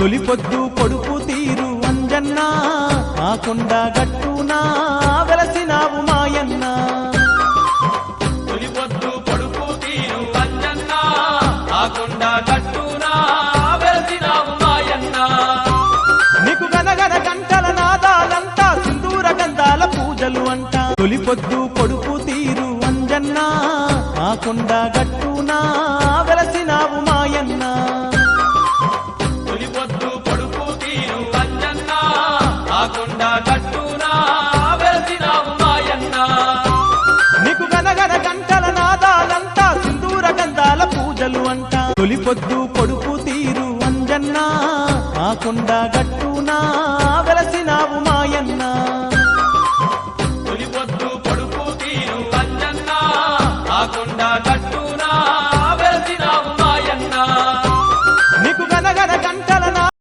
తొలి పొద్దు పొడుపు తీరు అంజన్న ఆ కొండ గట్టునా వెలసినావు మాయన్న తొలి పొద్దు పొడుపు తీరు అంజన్న ఆ కొండ గట్టునా వెలసినావు మాయన్న నీకు గనగన గంటల నాదాలంతా సింధూర గంధాల పూజలు అంట తొలి పొద్దు పొడుపు తీరు అంజన్న ఆ కొండ గట్టునా వెలసినావు మాయన్న తొలి పొద్దు పొడుపు తీరు అంజన్న ఆ కొండ గట్టునా వెలసినావు మాయన్న నీకు గనగన గంటల నాదాలంతా సింధూర గంధాల పూజలు అంట తొలి పొద్దు పొడుపు తీరు అంజన్న ఆ కొండ గట్టునా వెలసినావు మాయన్న